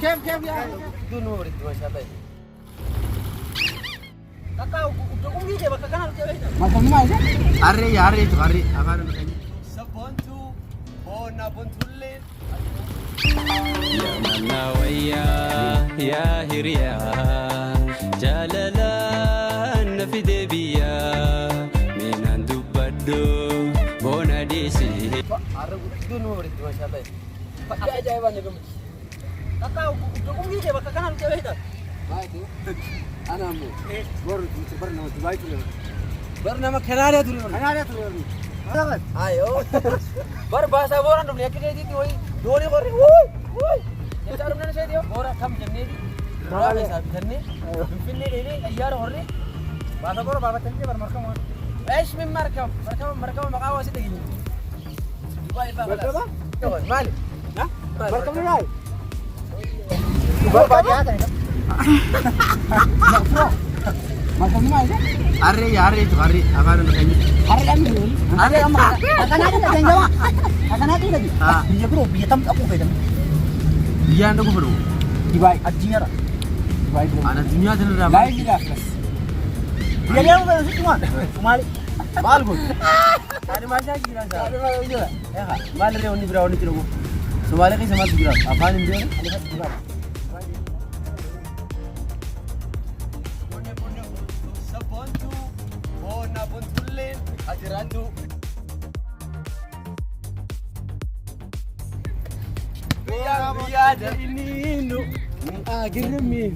كيف يا دون ورد ما شاء الله kakak udah umgi je bakal kenal cewek itu macam mana hari itu apa namanya sabontu bona bontulle ya mana waya ya hirya jalalan fi debiya minan dubaddo bona disi hari itu nurid masyaallah pakai aja hewannya gemes kakak udah umgi je bakal kenal cewek itu baik itu أنا مو برنامج دبي تريون برنامج كناريا تريون هذا أيوه bahasa orang dulu ya kita itu woi doni kori woi kita orang mana saya dia orang kam jemni di orang saya jemni finne ini ayar orang bahasa orang bawa tadi bermarkam ايش من مركب مقاوة سيدي دبي مركب مالي ها مركب راي دبي هذا macam mana? Hari itu apa namanya? Hari kan dulu. Hari apa? Akan ada yang jawab. Akan ada lagi. Dia bro, dia tam aku beda. Dia anda aku bro. Dibai ajinya. Dibai bro. Anak dunia tu ramai. Lain dia kelas. Dia yang mana sih cuma? Somali. Balgun. Ada macam gila sah. Ada macam gila. Ya kan? Mana dia oni bro oni kira. Somali kan sama gila. Apa ni dia? Ada gila. Ajirantu biar ada ini nu agirmi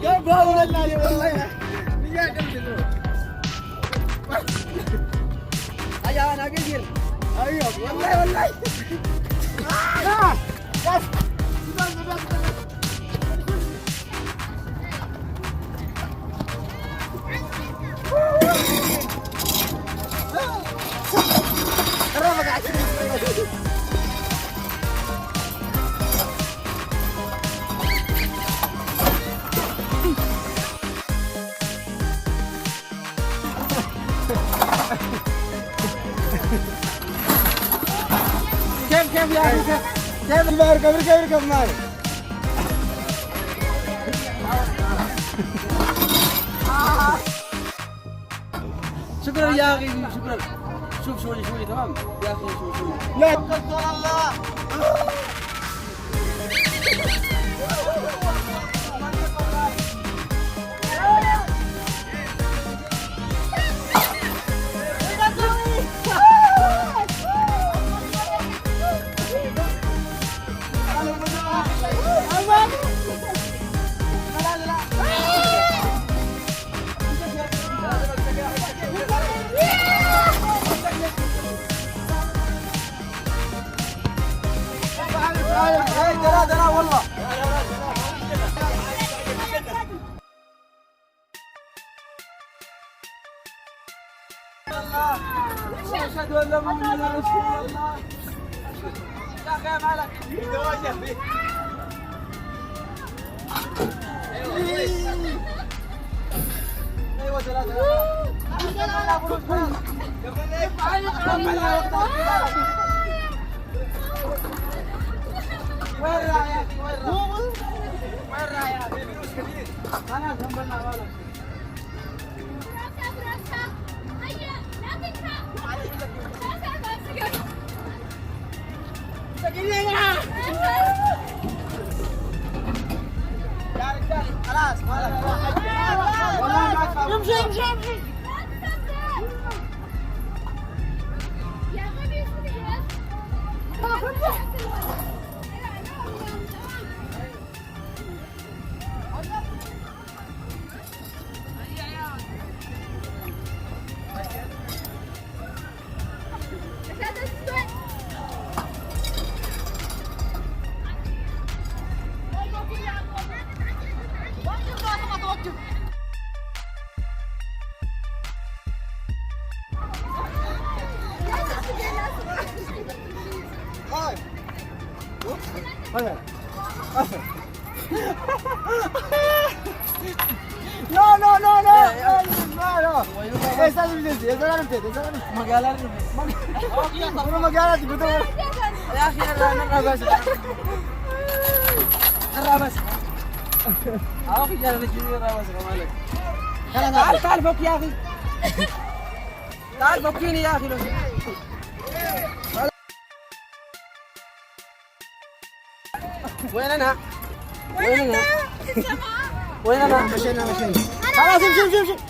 يا باو والله يا قلبي أيوة أنا قصير أيوة والله بس كيف يا أخي كيف اركب معي شكرا يا أخي شكرا شوف شوي تمام يا أخي شوي لا توكلت على الله درا والله أشهد أن لا إله إلا رسول الله يا أخي مالك أيوة ثلاثة وين رايح وين رايح فلوس كثير انا كملنا بالك هيا لا يا رجال خلاص مالك والله ما امشي يا غبي No. Esa es mi esa es mi magalar no magalar betul. Ya akhir rabas. Rabas. Aku jalan di rabas kamalek. تعال فوق يا اخي. تعال فوقيني يا اخي لو وين انا؟ وين انا؟ مشينا خلاص امشي